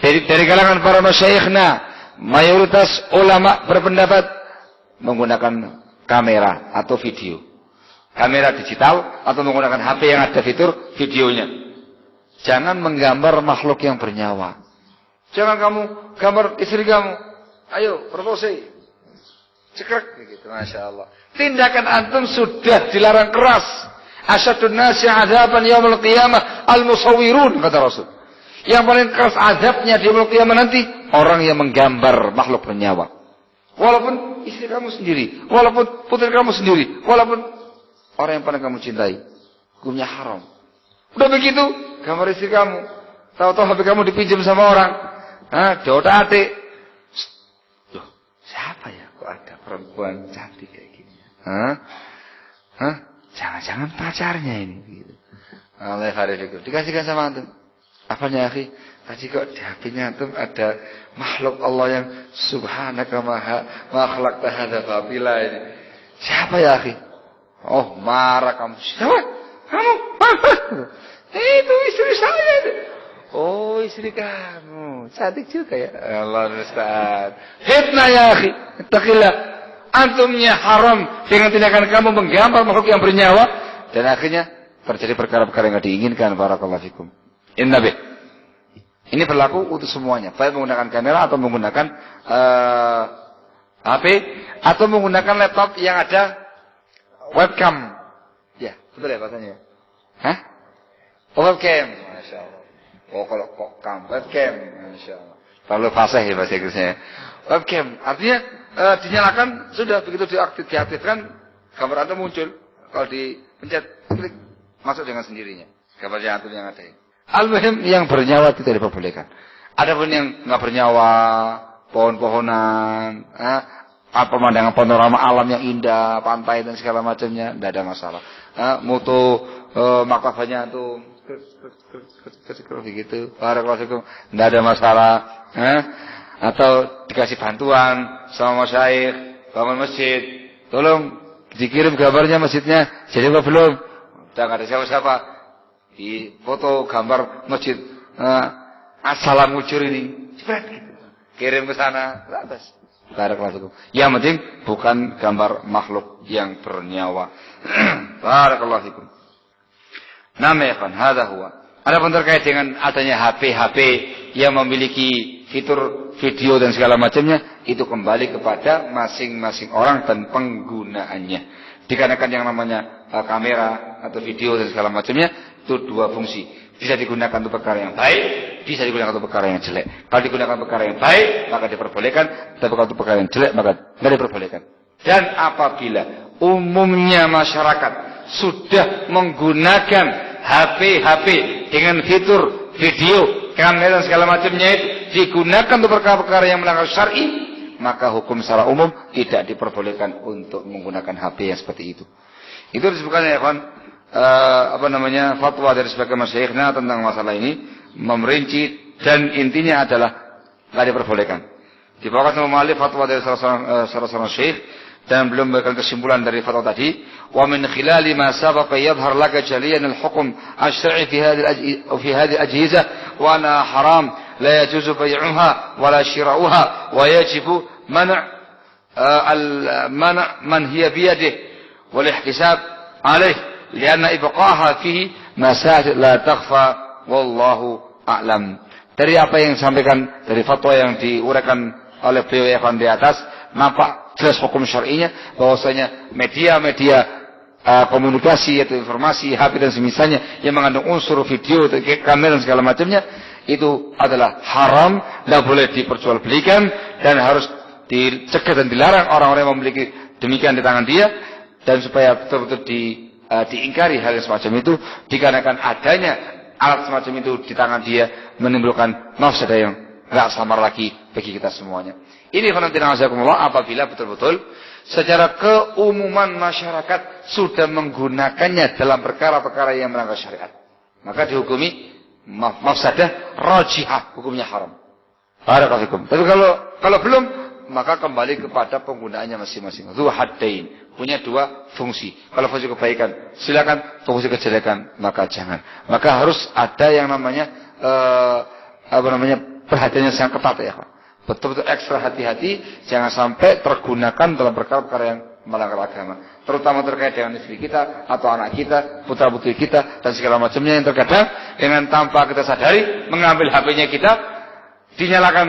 dari kalangan para masyayikhna, mayoritas ulama berpendapat menggunakan kamera atau video, kamera digital atau menggunakan HP yang ada fitur videonya. Jangan menggambar makhluk yang bernyawa. Jangan kamu gambar istri kamu, ayo propose, cekrek begitu, masya Allah. Tindakan antum sudah dilarang keras. Asyadun nasi adzaban yaumul qiyamah al-musawwirun, kata Rasul. Yang paling keras azabnya di yaumul qiyamah nanti orang yang menggambar makhluk bernyawa. Walaupun istri kamu sendiri, walaupun putri kamu sendiri, walaupun orang yang paling kamu cintai, hukumnya haram. Udah begitu, gambar istri kamu, tahu-tahu HP kamu dipinjam sama orang, diotak-atik. Loh, siapa ya kok ada perempuan cantik kayak gini? Jangan-jangan pacarnya ini. Gitu. Allah harifikum. Dikasihkan sama antum. Apanya akhi? Tadi kok di HP-nya antum ada makhluk Allah yang subhanaka ma khalaqta hadza babila ini. Siapa ya akhi? Oh, marah kamu. Siapa? Kamu? Itu istri saya itu. Oh, istri kamu. Cantik juga ya. Allah Ustaz. Fitnah ya akhi. Ittaqillah. Antumnya haram dengan tindakan kamu menggambar makhluk yang bernyawa, dan akhirnya terjadi perkara-perkara yang tidak diinginkan. Barakallahu fikum. Innabi. Ini berlaku untuk semuanya, baik menggunakan kamera atau menggunakan HP atau menggunakan laptop yang ada webcam. Ya, betul ya bahasanya? Hah? Webcam. Masya Allah. Oh, kalau webcam. Masya Allah. Terlalu fasih ya bahasa Inggrisnya. Webcam. Artinya dinyalakan, sudah begitu diaktifkan, gambar antum muncul. Kalau dipencet, klik, masuk dengan sendirinya. Gambarnya antum yang ada. Al-muhim yang bernyawa tidak diperbolehkan. Adapun yang nggak bernyawa, pohon-pohonan, pemandangan panorama alam yang indah, pantai dan segala macamnya, tidak ada masalah. Moto maktabahnya antum, begitu, barakallahu, tidak ada masalah. Atau dikasih bantuan sama masyayikh bangun masjid, tolong dikirim gambarnya masjidnya jadi apa belum? Udah nggak ada siapa-siapa, di foto gambar masjid assalam ngucur ini, cepet gitu, kirim ke sana, lantas. Barakallahu. Yang penting bukan gambar makhluk yang bernyawa. Barakallahu fikum. Namanya hadza huwa. Adapun terkait dengan adanya HP yang memiliki fitur video dan segala macamnya, itu kembali kepada masing-masing orang dan penggunaannya. Dikarenakan yang namanya kamera atau video dan segala macamnya itu dua fungsi. Bisa digunakan untuk perkara yang baik, bisa digunakan untuk perkara yang jelek. Kalau digunakan untuk perkara yang baik, maka diperbolehkan. Tapi kalau untuk perkara yang jelek, maka tidak diperbolehkan. Dan apabila umumnya masyarakat sudah menggunakan HP dengan fitur video, kamera dan segala macamnya itu digunakan untuk perkara-perkara yang melanggar syar'i, maka hukum secara umum tidak diperbolehkan untuk menggunakan HP yang seperti itu. Itu disebutkan ya kawan, fatwa dari sebagian masyayikhna tentang masalah ini memerinci, dan intinya adalah tidak diperbolehkan. Dibawakan sama mu'allif fatwa dari salah seorang syekh, dan belum memberikan kesimpulan dari fatwa tadi. Wa min khilali ma sabaqa yadhhar laka jaliyan al-hukm asy-syar'i fi hadhihi al-ajhizah wa ana haram la yajuzu bay'uha wa la shira'uha wa yajibu man hiya biyadihi wal ihtisab alayh lianna ibqaha fihi masail la takhfa wallahu a'lam. Dari apa yang disampaikan dari fatwa yang diuraikan oleh beliau yang di atas, nampak jelas hukum syar'inya bahwasanya media-media komunikasi atau informasi HP dan semisalnya yang mengandung unsur video, kamera dan segala macamnya itu adalah haram, tidak boleh diperjualbelikan dan harus dicegah dan dilarang orang-orang yang memiliki demikian di tangan dia, dan supaya betul-betul diingkari hal yang semacam itu, dikarenakan adanya alat semacam itu di tangan dia menimbulkan mafsadah yang tidak samar lagi bagi kita semuanya. Ini apabila betul-betul secara keumuman masyarakat sudah menggunakannya dalam perkara-perkara yang melanggar syariat, maka dihukumi mafsadah rajihah, hukumnya haram. Barakallahu fikum. Tapi kalau belum, maka kembali kepada penggunaannya masing-masing. Dzu haddain, punya dua fungsi. Kalau fungsi kebaikan, silakan. Fungsi kejelekan, maka jangan. Maka harus ada yang namanya perhatiannya sangat ketat ya. Betul-betul ekstra hati-hati, jangan sampai tergunakan dalam perkara-perkara yang melanggar agama. Terutama terkait dengan istri kita, atau anak kita, putra-putri kita, dan segala macamnya yang terkadang dengan tanpa kita sadari, mengambil HP-nya kita, dinyalakan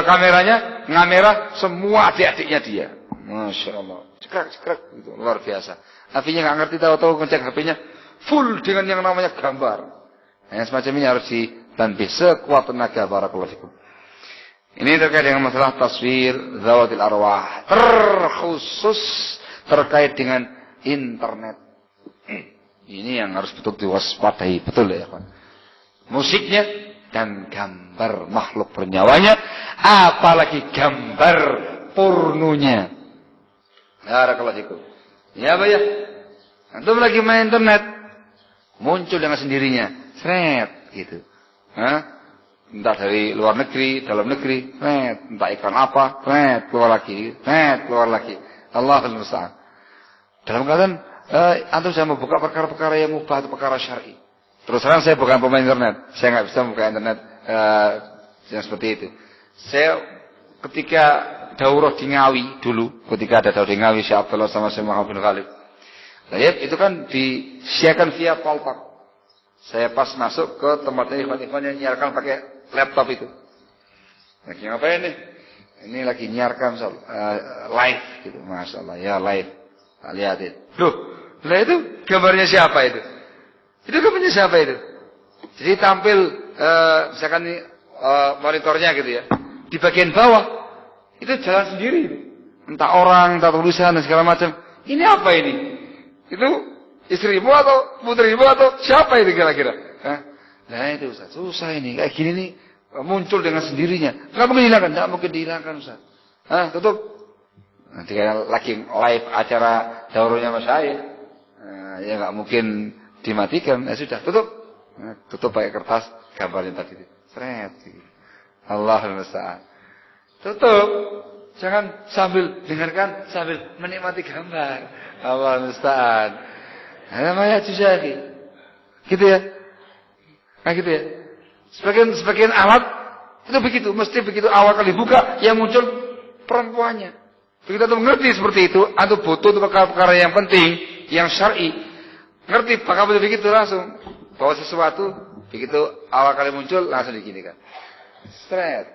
kameranya, ngamera semua adik-adiknya dia. Masya Allah. Cekrek, gitu. Luar biasa. Akhirnya nggak ngerti, tahu-tahu ngecek HP-nya, full dengan yang namanya gambar. Yang semacam ini harus ditanbih sekuat tenaga. Barakallahu fikum. Ini terkait dengan masalah taswir zawatil arwah, terkhusus terkait dengan internet. Ini yang harus betul diwaspadai, betul ya kawan. Musiknya dan gambar makhluk bernyawanya, apalagi gambar pornonya. Barakallahu fikum. Ya Pak ya. Antum lagi main internet, muncul dengan sendirinya, seret gitu. Entah dari luar negeri, dalam negeri, entah iklan apa, keluar lagi, keluar lagi. Allahul musta'an. Dalam keadaan antum saya membuka perkara-perkara yang mubah atau perkara syar'i. Terus terang saya bukan pemain internet, saya nggak bisa membuka internet yang seperti itu. Saya ketika daurah di Ngawi dulu, ketika ada daurah di Ngawi, Syekh Abdullah sama Syekh Muhammad bin Khalid. Itu kan disiarkan via Paltak. Saya pas masuk ke tempatnya ikhwan-ikhwan yang nyiarkan pakai laptop itu. Lagi ngapain nih? Ini lagi nyiarkan live gitu. Masya Allah, ya live. Lihat itu. Loh itu gambarnya siapa itu? Itu gambarnya siapa itu? Jadi tampil misalkan monitornya gitu ya. Di bagian bawah itu jalan sendiri. Entah orang, entah tulisan dan segala macam. Ini apa ini? Itu istrimu atau putrimu atau siapa itu kira-kira? Nah itu Ustaz, susah ini. Kayak gini nih muncul dengan sendirinya. Nggak mungkin dihilangkan, nggak mungkin dihilangkan Ustaz. Tutup. Nanti lagi live acara daurahnya Mas Syahid, ya nggak mungkin dimatikan. Ya sudah, tutup. Tutup pakai kertas gambarnya tadi. Seret. Allahul musta'an. Tutup. Jangan sambil dengarkan, sambil menikmati gambar. Allahul musta'an. Namanya Syahid. Gitu ya. Gitu ya. Sebagian alat itu begitu, mesti begitu awal kali buka yang muncul perempuannya. Begitu antum mengerti seperti itu, antum butuh perkara-perkara yang penting, yang syar'i. Ngerti bakal begitu langsung bawa sesuatu, begitu awal kali muncul langsung diginikan. Straight.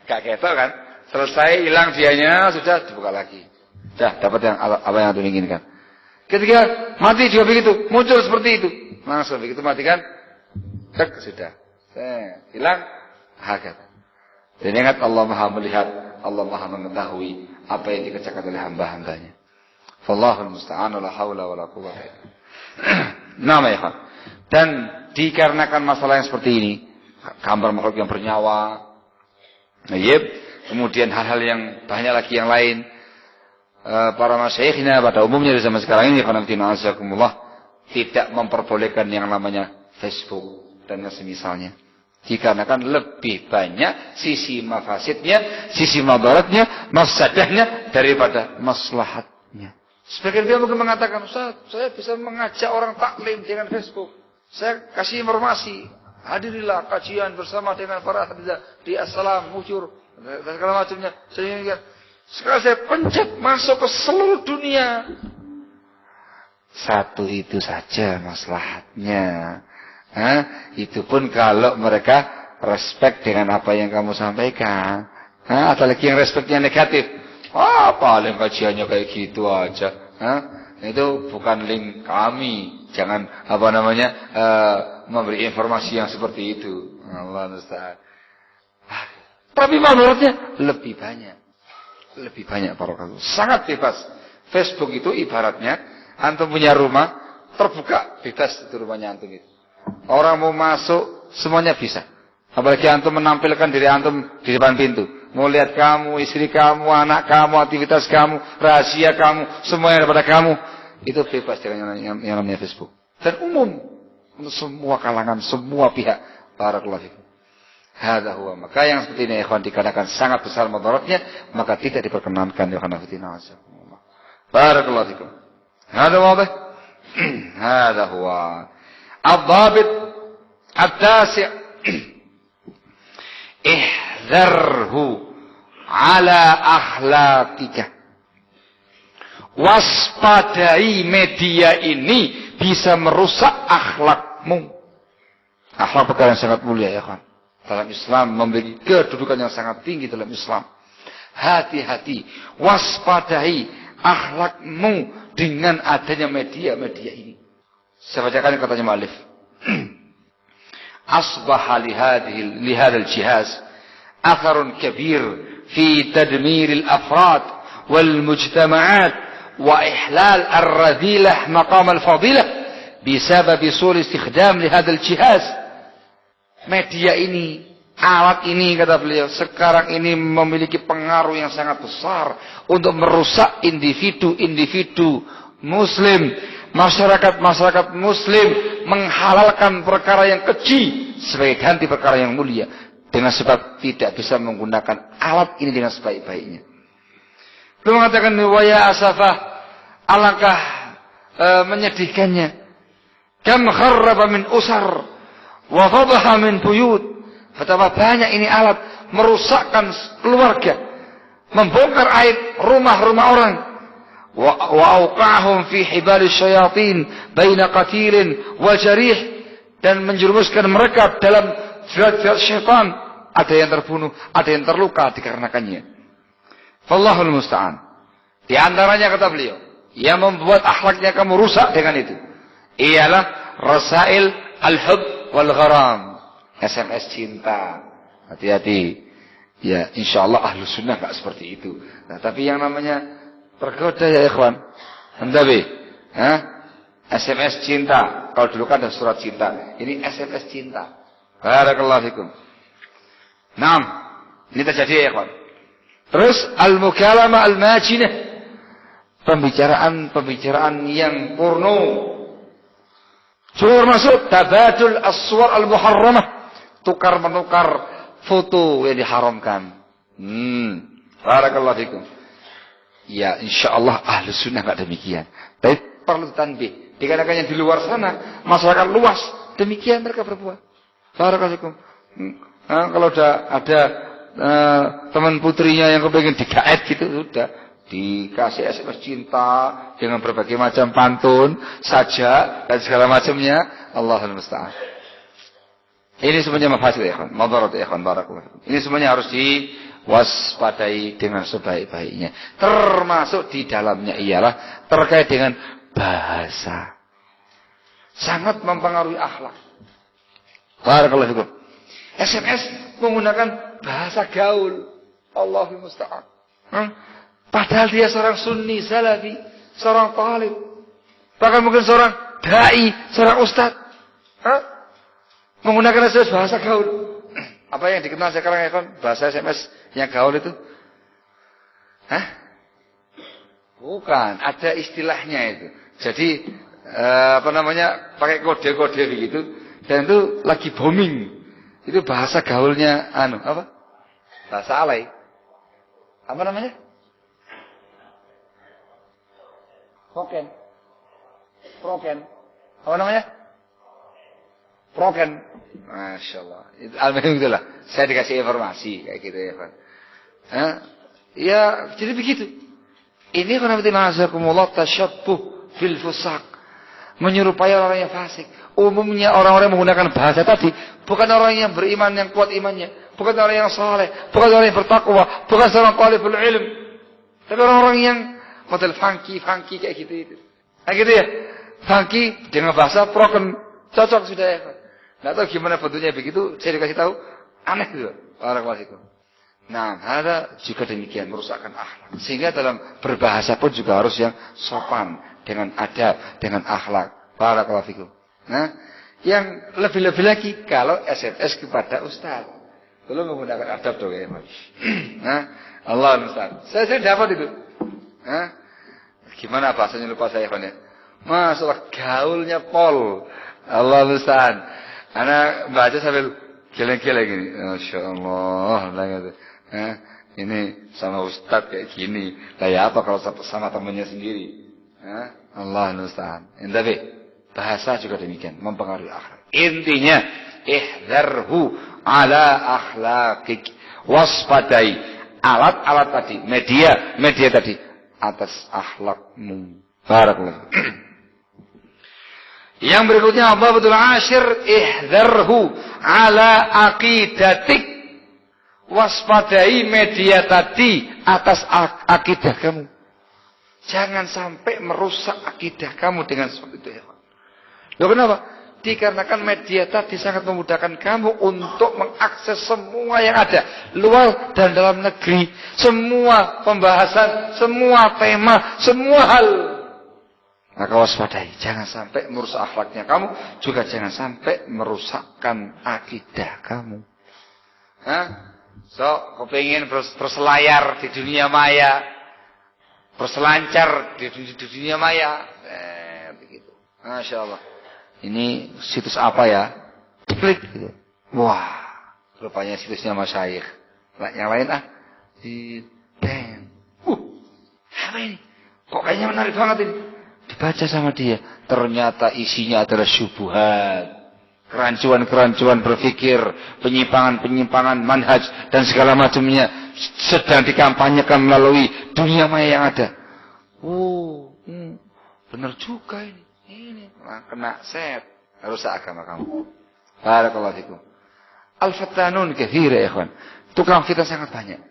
Gak ketok kan? Selesai hilang dianya, sudah dibuka lagi. Sudah dapat yang apa yang antum inginkan. Ketika mati juga begitu, muncul seperti itu. Langsung begitu matikan, sudah. Hilang, hakat. Dan ingat Allah Maha melihat, Allah Maha mengetahui apa yang dikerjakan oleh hamba-hambanya. Wallahul musta'an, la haula wala quwwata illa billah. Nama ya kan. Dan dikarenakan masalah yang seperti ini, gambar makhluk yang bernyawa, kemudian hal-hal yang banyak lagi yang lain, para masyayikhnya pada umumnya di zaman sekarang ini, tidak memperbolehkan yang namanya Facebook dan yang semisalnya. Dikarenakan lebih banyak sisi mafasidnya, sisi madaratnya, mafsadahnya daripada maslahatnya. Sebagian dia mungkin mengatakan, Ustaz, saya bisa mengajak orang taklim dengan Facebook. Saya kasih informasi, hadirilah kajian bersama dengan para hadirin di Assalam, Mujur, dan segala macamnya. Sekarang saya pencet masuk ke seluruh dunia. Satu itu saja maslahatnya. Itu pun kalau mereka respect dengan apa yang kamu sampaikan. Atau lagi yang respectnya negatif. Paling kajiannya kayak gitu aja. Itu bukan link kami. Jangan memberi informasi yang seperti itu. Allah musta'an. Tapi menurutnya lebih banyak. Lebih banyak para kamu. Sangat bebas. Facebook itu ibaratnya antum punya rumah terbuka bebas itu rumahnya antum itu. Orang mau masuk semuanya bisa. Apalagi antum menampilkan diri antum di depan pintu. Mau lihat kamu, istri kamu, anak kamu, aktivitas kamu, rahasia kamu, semua yang ada pada kamu. Itu bebas dengan yang namanya Facebook. Dan umum. Untuk semua kalangan, semua pihak. Barakallahu fikum. Hadza huwa. Maka yang seperti ini ikhwan dikarenakan sangat besar mudaratnya, maka tidak diperkenankan ya ikhwan fillah. Barakallahu fikum. Hadza wadih. Hadza huwa. Ad-dhabit at-tasi' ihdzarhu ala akhlaqika. Waspadai media ini bisa merusak akhlakmu. Akhlak perkara yang sangat mulia ya kawan. Dalam Islam memiliki kedudukan yang sangat tinggi dalam Islam. Hati-hati, waspadai akhlakmu dengan adanya media-media ini. Saya bacakan katanya mu'allif. Asbaha li hadzal jihaz atharun kabir fi tadmir al-afrad wal mujtama'at wa ihlal ar-radhilah maqam al-fadilah bisabab sul istikhdam li hadzal jihaz. Media ini, alat ini kata beliau, sekarang ini memiliki pengaruh yang sangat besar untuk merusak individu-individu muslim, masyarakat-masyarakat muslim, menghalalkan perkara yang keji sebagai ganti perkara yang mulia dengan sebab tidak bisa menggunakan alat ini dengan sebaik-baiknya. Beliau mengatakan wa ya asafah, alangkah menyedihkannya, kam kharraba min usar wa fadaha min buyut. Betapa banyak ini alat merusakkan keluarga, membongkar aib rumah-rumah orang. Wa auqa'ahum fi hibal syayatin baina qatilin wa jarih, dan menjerumuskan mereka dalam jerat-jerat syaitan. Ada yang terbunuh, ada yang terluka dikarenakannya. Wallahul musta'an. Di antaranya kata beliau, yang membuat akhlaknya kamu rusak dengan itu ialah rasail al-hub wal gharam, SMS cinta. Hati-hati. Ya, insyaallah ahlu sunnah enggak seperti itu. Nah, tapi yang namanya tergoda ya ikhwan. Hendawi. SMS cinta. Kalau dulu kan ada surat cinta. Ini SMS cinta. Barakallahu fikum. Naam. Ini terjadi ya ikhwan. Terus al-mukalama al-majinah. Pembicaraan yang porno. Termasuk tabatul aswar al-muharramah. Tukar-menukar foto yang diharamkan. Barakallahu fikum. Ya, insyaallah ahlu sunnah enggak demikian. Tapi perlu tanbih. Dikarenakan yang di luar sana, masyarakat luas, demikian mereka berbuat. Barakallahu fikum. Kalau ada teman putrinya yang kepengen digaet gitu, sudah dikasih SMS cinta dengan berbagai macam pantun, sajak dan segala macamnya. Allahul musta'an. Ini semuanya mafasid ya ikhwan, madarat ya ikhwan, barakallahu. Ini semuanya harus diwaspadai dengan sebaik-baiknya. Termasuk di dalamnya ialah terkait dengan bahasa. Sangat mempengaruhi akhlak. Barakallahu fikum. SMS menggunakan bahasa gaul. Allahul musta'an. Padahal dia seorang sunni, salafi, seorang talib, bahkan mungkin seorang dai, seorang ustaz, menggunakan SMS bahasa gaul. Apa yang dikenal sekarang ya kan? Bahasa SMS yang gaul itu? Bukan, ada istilahnya itu. Jadi pakai kode-kode begitu, dan itu lagi booming. Itu bahasa gaulnya bahasa alay. Apa namanya? Proken. Apa namanya? Proken. Masya Allah. Alhamdulillah itulah. Saya dikasih informasi kayak gitu ya, Pak. Ya, jadi begitu. Ini karena tasyabbuh fil fusaq. Menyerupai orang yang fasik. Umumnya orang-orang yang menggunakan bahasa tadi bukan orang yang beriman, yang kuat imannya, bukan orang yang saleh, bukan orang yang bertakwa, bukan seorang talibul ilm. Tapi orang-orang yang model funky kayak gitu itu. Nah gitu ya. Funky dengan bahasa broken, cocok sudah ya. Enggak tahu gimana bentuknya begitu, saya dikasih tahu aneh gitu. Barakallahu. Nah, ada juga demikian merusakkan akhlak. Sehingga dalam berbahasa pun juga harus yang sopan, dengan adab, dengan akhlak. Barakallahu fikum. Nah, yang lebih-lebih lagi kalau SMS kepada ustaz. Belum menggunakan adab dong ya, Mas. Nah, Allah Ustaz. Saya dapat itu. Gimana bahasanya lupa saya kan ya. Masalah gaulnya pol. Allah Ustaz. Anak baca sambil Geleng-geleng gini. Masya Allah. Ini sama ustadz kayak gini. Kayak apa kalau sama temannya sendiri? Allah nusta'an. Tapi bahasa juga demikian. Mempengaruhi akhlak. Intinya. Ihdarhu ala akhlaqik. Waspadai. Alat-alat tadi. Media tadi. Atas akhlakmu. Barakallahu. Yang berikutnya Babutul Ashir, ihdarhu ala aqidatik. Waspadai media tadi atas akidah kamu. Jangan sampai merusak akidah kamu dengan seperti itu. Loh kenapa? Dikarenakan media tadi sangat memudahkan kamu untuk mengakses semua yang ada. Luar dan dalam negeri. Semua pembahasan, semua tema, semua hal. Maka waspadai, jangan sampai merusak akhlaknya kamu, juga jangan sampai merusakkan akidah kamu. So, kepingin berselayar di dunia maya, berselancar di dunia maya, begitu. Masya Allah. Ini situs apa ya? Klik. Gitu. Wah, rupanya situsnya masyayikh. Yang lain apa ini? Kok kayaknya menarik banget ini? Dibaca sama dia, ternyata isinya adalah syubhat, kerancuan-kerancuan berpikir, penyimpangan-penyimpangan manhaj dan segala macamnya sedang dikampanyekan melalui dunia maya yang ada. Benar juga ini kena set, rusak agama kamu. Barakallahu fikum. Al-fattanun katsira ya ikhwan. Tukang fitnah sangat banyak.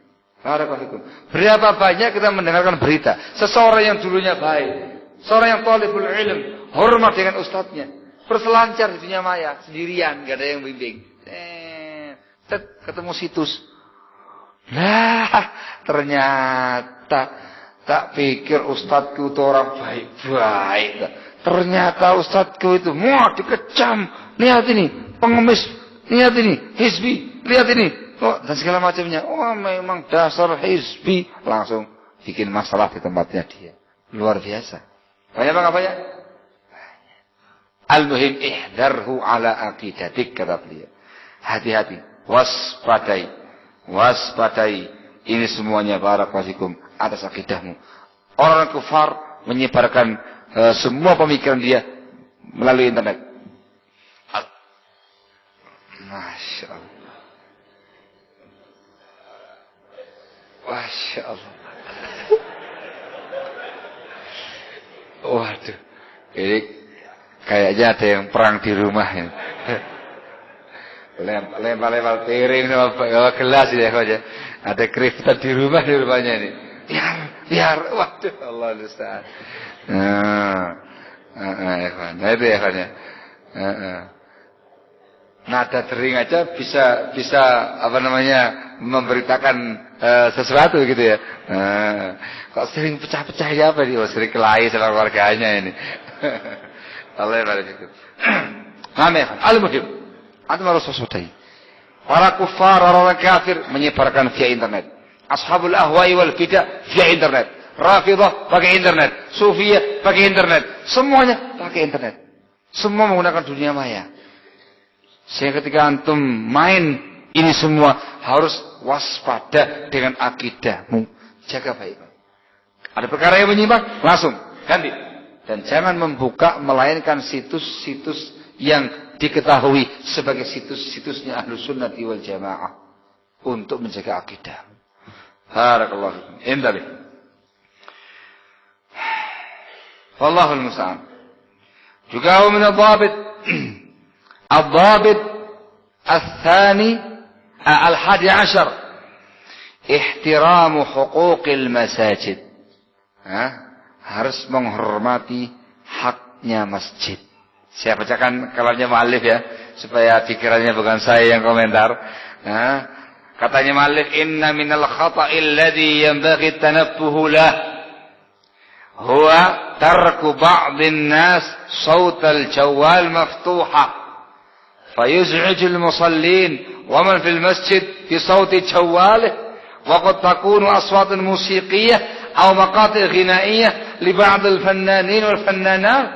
Barakallahu fikum. Berapa banyak kita mendengarkan berita seseorang yang dulunya baik, seorang yang talibul ilm, hormat dengan ustadznya, berselancar di dunia maya, sendirian, gak ada yang bimbing. Ketemu situs. Ternyata tak pikir ustadzku itu orang baik-baik. Ternyata ustadzku itu dikecam. Lihat ini, pengemis. Lihat ini, hizbi. Lihat ini. Dan segala macamnya. Memang dasar hizbi. Langsung bikin masalah di tempatnya dia. Luar biasa. Banyak apa banyak? Al-muhim ihdarhu ala aqidatik, kata beliau. Hati-hati, waspadai. Waspadai. Ini semuanya barakallahu fikum atas akidahmu. Orang kufar menyebarkan semua pemikiran dia melalui internet. Masya Allah. Masya Allah. Waduh, ini kayaknya ada yang perang di rumah ini. Lempar-lempar piring sama gelas ya, ada keributan di rumahnya ini. Biar, waduh, Allah Ustaz. Nah itu ya kan ya. Nada dering aja bisa apa namanya memberitakan sesuatu gitu ya. Kok sering pecah-pecah ya apa dia? Sering kelahi sama keluarganya ini. Allah ya itu. Amin. Al-muhim. Antum harus waspadai. Para kufar, orang kafir menyebarkan via internet. Ashabul ahwai wal bidah via internet. Rafidah pakai internet. Sufiyah pakai internet. Semuanya pakai internet. Semua menggunakan dunia maya. Sehingga ketika antum main ini semua harus waspada dengan akidahmu. Jaga baik. Ada perkara yang menyimpang, langsung ganti. Dan jangan membuka melainkan situs-situs yang diketahui sebagai situs-situsnya Ahlus Sunnah wal Jamaah untuk menjaga akidah. Barakallahu fikum. Intabi. Wallahul musta'an. Juga min ad-dhabit الضابط الثاني الحادي عشر احترام حقوق المساجد. Harus menghormati haknya masjid. Saya bacakan kalamnya muallif ya, supaya pikirannya bukan saya yang komentar. Katanya muallif, inna minal khata'i alladhi yanbaghi tanabbuhu lah huwa tarku ba'dhin nas sautal jawal maftuha فيزعج المصلين ومن في المسجد بصوت جواله وقد تكون أصوات موسيقية أو مقاطع غنائية لبعض الفنانين والفنانات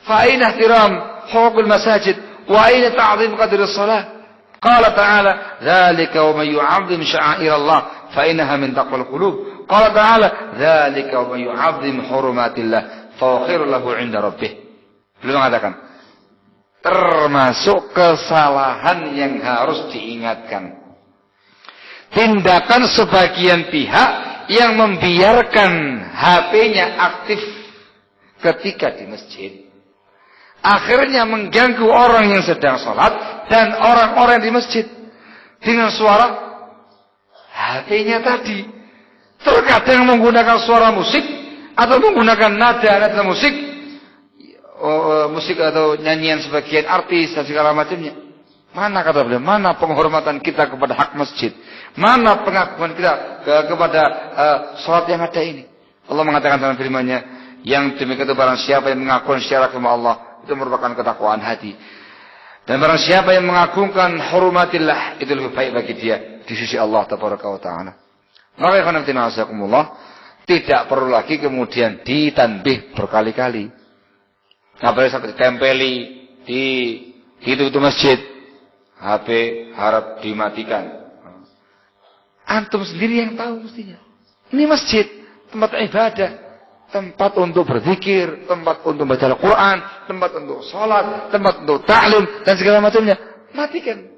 فأين احترام حقوق المساجد وأين تعظيم قدر الصلاة Qala ta'ala, "Dzalika wa may yu'azzim sya'airallah fa innaha min taqwal qulub." Qala ta'ala, "Dzalika wa may yu'azzim hurumatillah fa khairul lahu 'inda rabbih." Beliau mengatakan, termasuk kesalahan yang harus diingatkan. Tindakan sebagian pihak yang membiarkan HP-nya aktif ketika di masjid. Akhirnya mengganggu orang yang sedang sholat dan orang-orang di masjid. Dengan suara HP-nya tadi. Terkadang menggunakan suara musik atau menggunakan nada musik. Musik atau nyanyian sebagian artis dan segala macamnya. Mana kata beliau, mana penghormatan kita kepada hak masjid? Mana pengakuan kita kepada sholat yang ada ini? Allah mengatakan dalam firman-Nya, yang demikian itu barang siapa yang mengagungkan syiar agama Allah, itu merupakan ketakwaan hati. Dan barang siapa yang mengagungkan hurumatillah, itu lebih baik bagi dia di sisi Allah tabaraka wa taala. Maka ikhwan fillah azakumullah, tidak perlu lagi kemudian ditanbih berkali-kali. Ngapain sampai ditempeli di itu masjid, HP harap dimatikan. Antum sendiri yang tahu mestinya. Ini masjid, tempat ibadah, tempat untuk berzikir, tempat untuk baca Al-Quran, tempat untuk sholat, tempat untuk ta'lim dan segala macamnya. Matikan.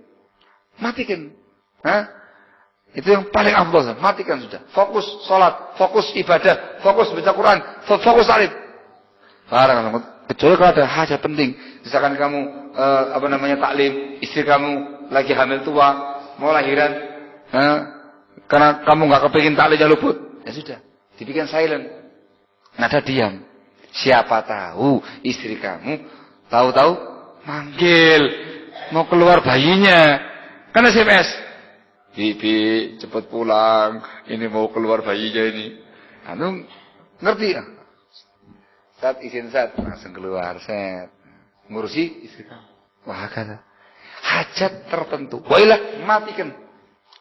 Itu yang paling afdal. Matikan sudah. Fokus sholat, fokus ibadah, fokus baca Quran, fokus ta'lim. Kecuali kalau ada hajat penting, misalkan kamu taklim, istri kamu lagi hamil tua, mau lahiran, karena kamu nggak kepingin taklimnya luput, ya sudah, dibikin silent, nada diam. Siapa tahu istri kamu tahu-tahu manggil, mau keluar bayinya, kan SMS, bibi cepat pulang, ini mau keluar bayinya ini, anu ngerti ya? Saat izin langsung keluar, ngurusi istri kamu. Wah, kata hajat tertentu. Wailah, matikan.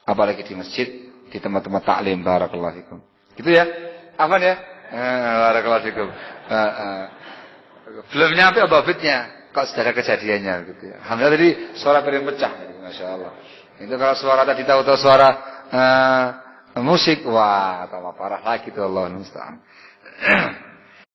Apalagi di masjid, di tempat-tempat taklim. Barakallahu fikum. Gitu ya? Aman ya? Barakallahu fikum. Belum nyampe babitnya, kok sudah ada kejadiannya gitu ya. Alhamdulillah tadi suara piring pecah, masya Allah. Itu kalau suara tadi tahu-tahu suara musik, wah, tambah parah lagi tuh, Allah musta'an.